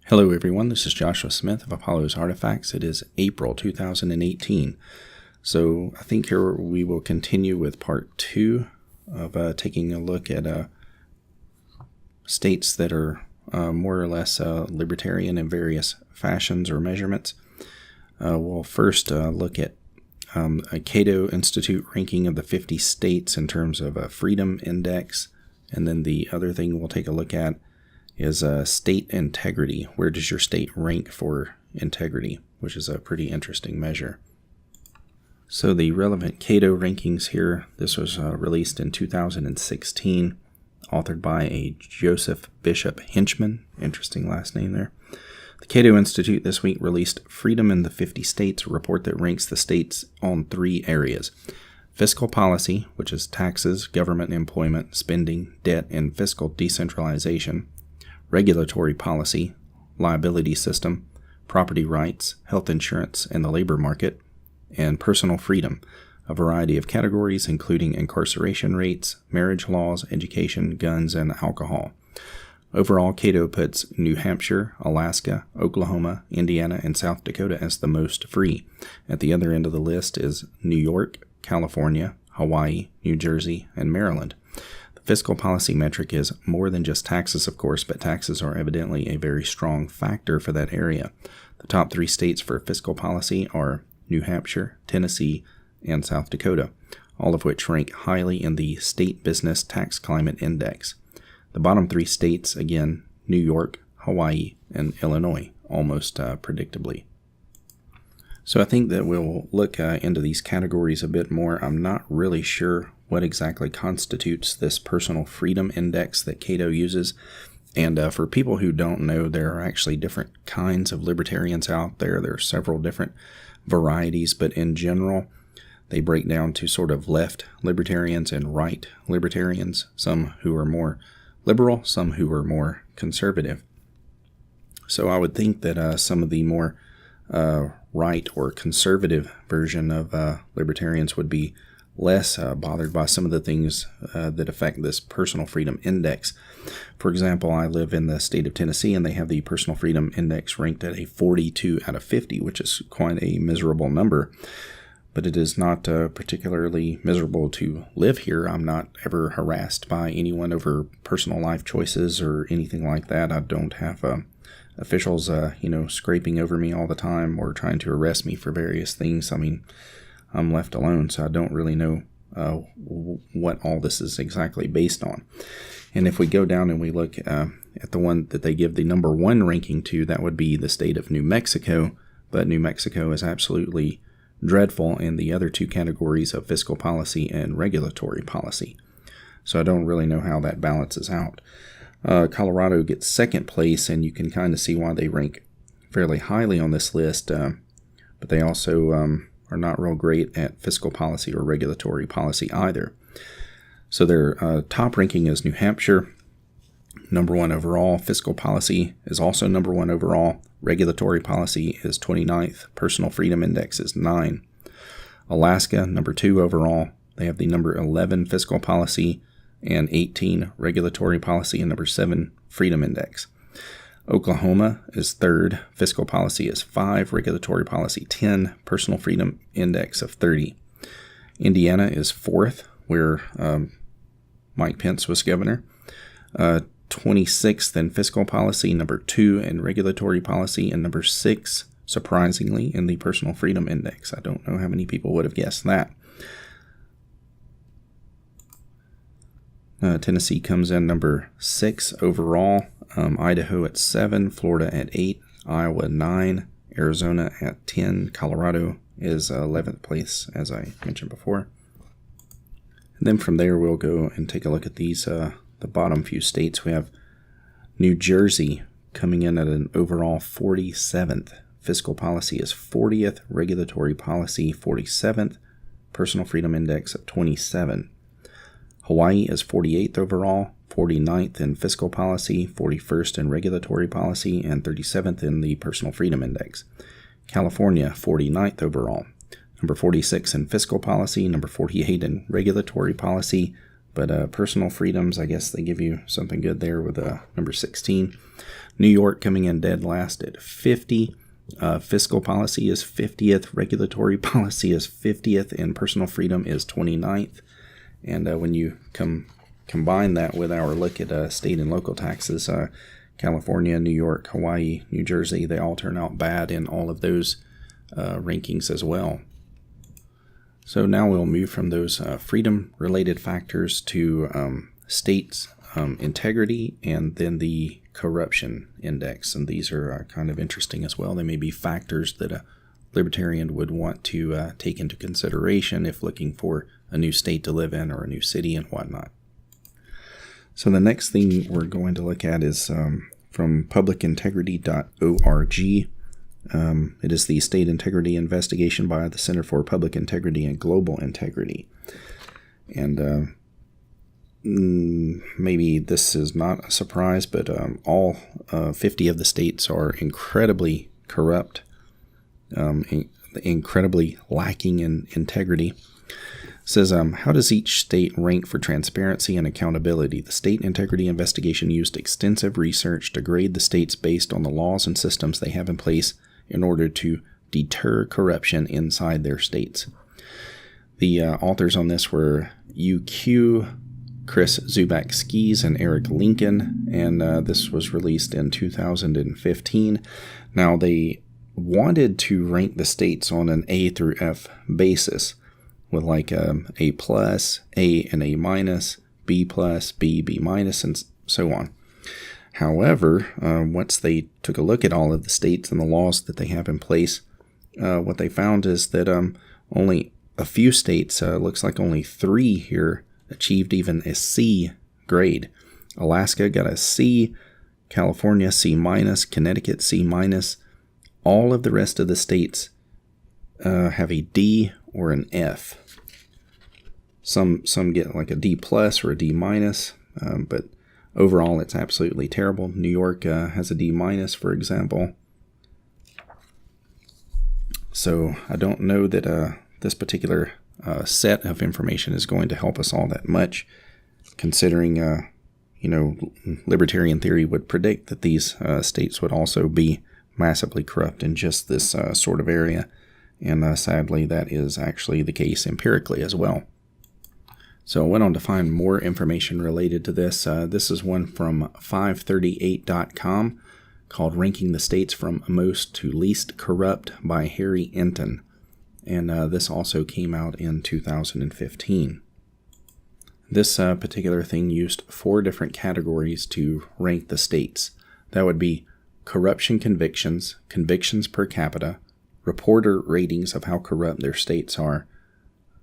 Hello everyone, this is Joshua Smith of Apollo's Artifacts. It is April 2018. So I think here we will continue with part 2 of taking a look at states that are more or less libertarian in various fashions or measurements. We'll first look at a Cato Institute ranking of the 50 states in terms of a freedom index. And then the other thing we'll take a look at is state integrity. Where does your state rank for integrity, which is a pretty interesting measure. So the relevant Cato rankings here, this was released in 2016, authored by a Joseph Bishop Henchman, interesting last name there. The Cato Institute this week released Freedom in the 50 States, a report that ranks the states on 3 areas. Fiscal policy, which is taxes, government employment, spending, debt, and fiscal decentralization. Regulatory policy, liability system, property rights, health insurance, and the labor market, and personal freedom, a variety of categories including incarceration rates, marriage laws, education, guns, and alcohol. Overall, Cato puts New Hampshire, Alaska, Oklahoma, Indiana, and South Dakota as the most free. At the other end of the list is New York, California, Hawaii, New Jersey, and Maryland. Fiscal policy metric is more than just taxes, of course, but taxes are evidently a very strong factor for that area. The top 3 states for fiscal policy are New Hampshire, Tennessee, and South Dakota, all of which rank highly in the State Business Tax Climate Index. The bottom 3 states, again, New York, Hawaii, and Illinois, almost predictably. So I think that we'll look into these categories a bit more. I'm not really sure what exactly constitutes this personal freedom index that Cato uses. And for people who don't know, there are actually different kinds of libertarians out there. There are several different varieties, but in general, they break down to sort of left libertarians and right libertarians, some who are more liberal, some who are more conservative. So I would think that some of the more right or conservative version of libertarians would be less bothered by some of the things that affect this personal freedom index. For example, I live in the state of Tennessee, and they have the personal freedom index ranked at a 42 out of 50, which is quite a miserable number. But it is not particularly miserable to live here. I'm not ever harassed by anyone over personal life choices or anything like that. I don't have officials, scraping over me all the time or trying to arrest me for various things. I mean, I'm left alone, so I don't really know what all this is exactly based on. And if we go down and we look at the one that they give the number 1 ranking to, that would be the state of New Mexico. But New Mexico is absolutely dreadful in the other 2 categories of fiscal policy and regulatory policy. So I don't really know how that balances out. Colorado gets 2nd place, and you can kind of see why they rank fairly highly on this list. But they also are not real great at fiscal policy or regulatory policy either. So their top ranking is New Hampshire, number 1 overall. Fiscal policy is also number 1 overall. Regulatory policy is 29th. Personal freedom index is 9. Alaska, number 2 overall. They have the number 11 fiscal policy and 18 regulatory policy and number 7 freedom index. Oklahoma is 3rd, fiscal policy is 5, regulatory policy 10, personal freedom index of 30. Indiana is 4th, where Mike Pence was governor. 26th in fiscal policy, number 2 in regulatory policy, and number 6, surprisingly, in the personal freedom index. I don't know how many people would have guessed that. Tennessee comes in number 6 overall. Idaho at 7, Florida at 8, Iowa 9, Arizona at 10, Colorado is 11th place, as I mentioned before. And then from there, we'll go and take a look at these, the bottom few states. We have New Jersey coming in at an overall 47th. Fiscal policy is 40th, regulatory policy 47th, personal freedom index of 27. Hawaii is 48th overall, 49th in fiscal policy, 41st in regulatory policy, and 37th in the personal freedom index. California, 49th overall, number 46 in fiscal policy, number 48 in regulatory policy, but personal freedoms, I guess they give you something good there with number 16. New York coming in dead last at 50. Fiscal policy is 50th. Regulatory policy is 50th. And personal freedom is 29th. And when you combine that with our look at state and local taxes, California, New York, Hawaii, New Jersey, they all turn out bad in all of those rankings as well. So now we'll move from those freedom-related factors to states' integrity and then the corruption index. And these are kind of interesting as well. They may be factors that a libertarian would want to take into consideration if looking for a new state to live in or a new city and whatnot. So the next thing we're going to look at is from publicintegrity.org. It is the State Integrity Investigation by the Center for Public Integrity and Global Integrity. And maybe this is not a surprise, but all 50 of the states are incredibly corrupt, incredibly lacking in integrity. It says, how does each state rank for transparency and accountability? The State Integrity Investigation used extensive research to grade the states based on the laws and systems they have in place in order to deter corruption inside their states. The authors on this were UQ, Chris Zubak-Skis, and Eric Lincoln, and this was released in 2015. Now, they wanted to rank the states on an A through F basis, with like A plus, A and A minus, B plus, B, B minus, and so on. However, once they took a look at all of the states and the laws that they have in place, what they found is that only a few states, looks like only 3 here, achieved even a C grade. Alaska got a C, California C minus, Connecticut C minus. All of the rest of the states have a D or an F. Some get like a D plus or a D minus, but overall it's absolutely terrible. New York has a D minus, for example. So I don't know that this particular set of information is going to help us all that much, considering libertarian theory would predict that these states would also be massively corrupt in just this sort of area. And sadly, that is actually the case empirically as well. So I went on to find more information related to this. This is one from 538.com called Ranking the States from Most to Least Corrupt by Harry Enton. And this also came out in 2015. This particular thing used 4 different categories to rank the states. That would be corruption convictions, convictions per capita, reporter ratings of how corrupt their states are,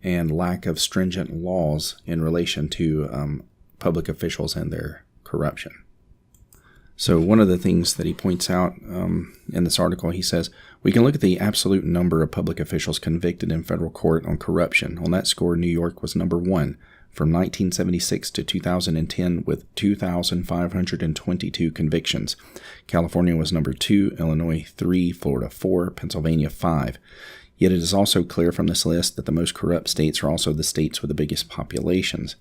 and lack of stringent laws in relation to public officials and their corruption. So one of the things that he points out in this article, he says, we can look at the absolute number of public officials convicted in federal court on corruption. On that score, New York was number 1 from 1976 to 2010 with 2,522 convictions. California was number 2, Illinois 3, Florida 4, Pennsylvania 5. Yet it is also clear from this list that the most corrupt states are also the states with the biggest populations.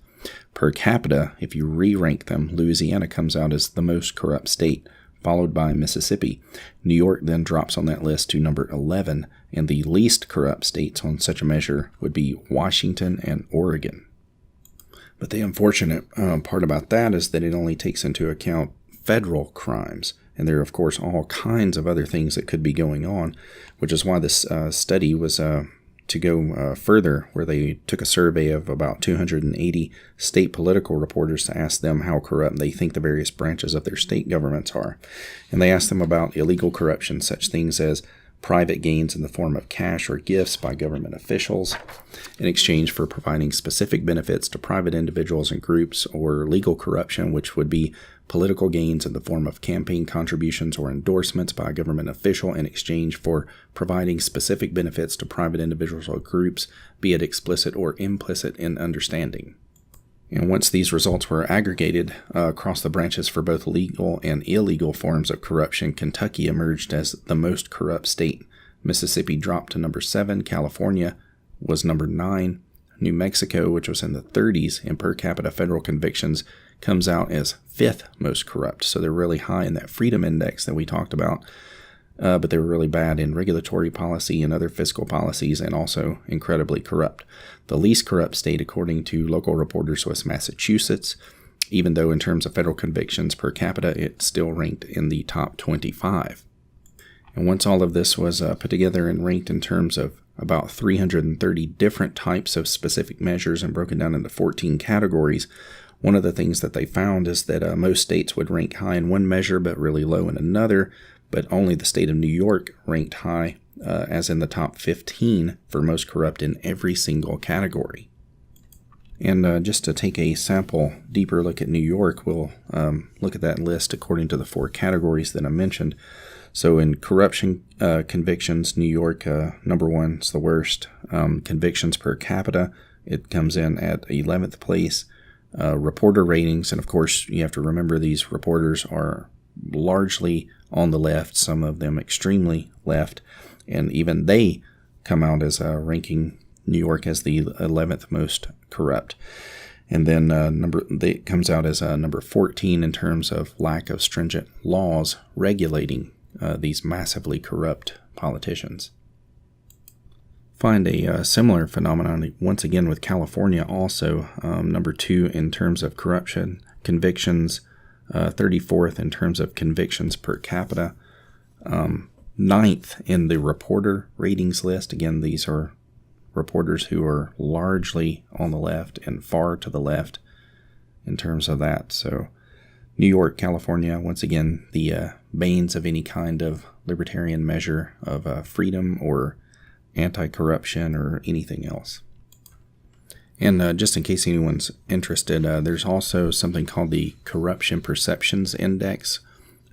Per capita, if you re-rank them, Louisiana comes out as the most corrupt state, followed by Mississippi. New York then drops on that list to number 11, and the least corrupt states on such a measure would be Washington and Oregon. But the unfortunate part about that is that it only takes into account federal crimes. And there are, of course, all kinds of other things that could be going on, which is why this study was to go further, where they took a survey of about 280 state political reporters to ask them how corrupt they think the various branches of their state governments are. And they asked them about illegal corruption, such things as private gains in the form of cash or gifts by government officials in exchange for providing specific benefits to private individuals and groups, or legal corruption, which would be political gains in the form of campaign contributions or endorsements by a government official in exchange for providing specific benefits to private individuals or groups, be it explicit or implicit in understanding. And once these results were aggregated across the branches for both legal and illegal forms of corruption, Kentucky emerged as the most corrupt state. Mississippi dropped to number 7. California was number 9. New Mexico, which was in the 30s in per capita federal convictions, comes out as 5th most corrupt. So they're really high in that freedom index that we talked about, but they were really bad in regulatory policy and other fiscal policies, and also incredibly corrupt. The least corrupt state, according to local reporters, was Massachusetts, even though in terms of federal convictions per capita, it still ranked in the top 25. And once all of this was put together and ranked in terms of about 330 different types of specific measures and broken down into 14 categories, one of the things that they found is that most states would rank high in one measure but really low in another, but only the state of New York ranked high, as in the top 15 for most corrupt in every single category. And just to take a sample deeper look at New York, we'll look at that list according to the 4 categories that I mentioned. So in corruption convictions, New York, number 1 is the worst. Convictions per capita, it comes in at 11th place. Reporter ratings, and of course you have to remember these reporters are largely on the left, some of them extremely left, and even they come out as ranking New York as the 11th most corrupt. And then it comes out as number 14 in terms of lack of stringent laws regulating these massively corrupt politicians. Find a similar phenomenon once again with California also, number 2 in terms of corruption convictions, 34th in terms of convictions per capita, 9th in the reporter ratings list. Again, these are reporters who are largely on the left and far to the left in terms of that. So New York, California, once again, the banes of any kind of libertarian measure of freedom or anti-corruption or anything else. And just in case anyone's interested, there's also something called the Corruption Perceptions Index.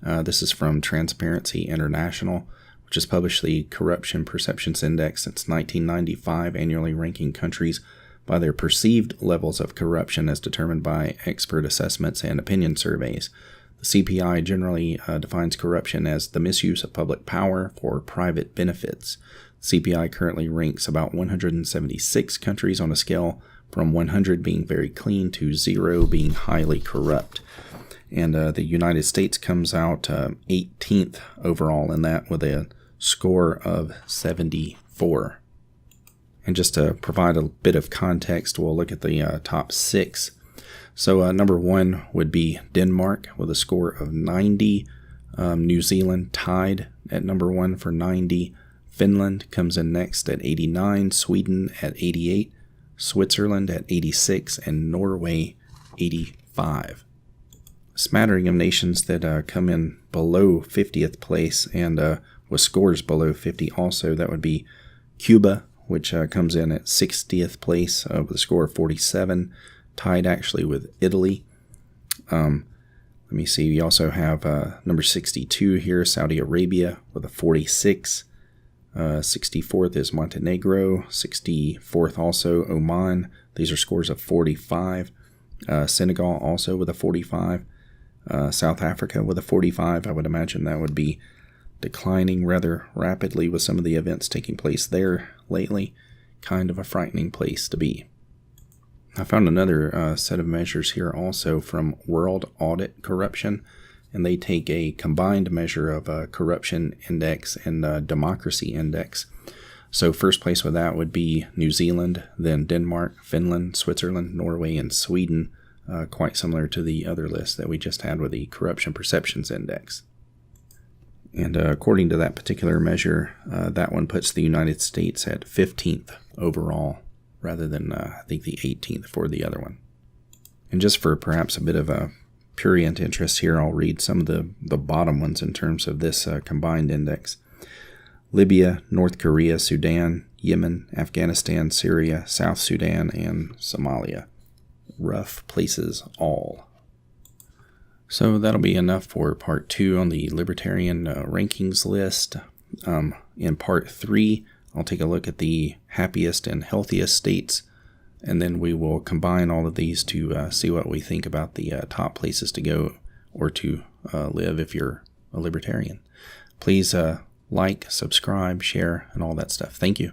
This is from Transparency International, which has published the Corruption Perceptions Index since 1995, annually ranking countries by their perceived levels of corruption as determined by expert assessments and opinion surveys. The CPI generally defines corruption as the misuse of public power for private benefits. CPI currently ranks about 176 countries on a scale from 100 being very clean to 0 being highly corrupt. And the United States comes out 18th overall in that with a score of 74. And just to provide a bit of context, we'll look at the top 6. So number 1 would be Denmark with a score of 90. New Zealand tied at number 1 for 90. Finland comes in next at 89. Sweden at 88. Switzerland at 86. And Norway 85. A smattering of nations that come in below 50th place and with scores below 50 also. That would be Cuba, which comes in at 60th place with a score of 47, tied actually with Italy. Let me see, we also have number 62 here, Saudi Arabia with a 46. 64th is Montenegro, 64th also Oman. These are scores of 45. Senegal also with a 45. South Africa with a 45. I would imagine that would be declining rather rapidly with some of the events taking place there lately. Kind of a frightening place to be. I found another set of measures here also from World Audit Corruption, and they take a combined measure of corruption index and democracy index. So first place with that would be New Zealand, then Denmark, Finland, Switzerland, Norway, and Sweden, quite similar to the other list that we just had with the Corruption Perceptions Index. And according to that particular measure, that one puts the United States at 15th overall, rather than, I think, the 18th for the other one. And just for perhaps a bit of a prurient interest here, I'll read some of the bottom ones in terms of this combined index. Libya, North Korea, Sudan, Yemen, Afghanistan, Syria, South Sudan, and Somalia. Rough places all. So that'll be enough for part 2 on the libertarian rankings list. In part 3, I'll take a look at the happiest and healthiest states, and then we will combine all of these to see what we think about the top places to go or to live if you're a libertarian. Please like, subscribe, share, and all that stuff. Thank you.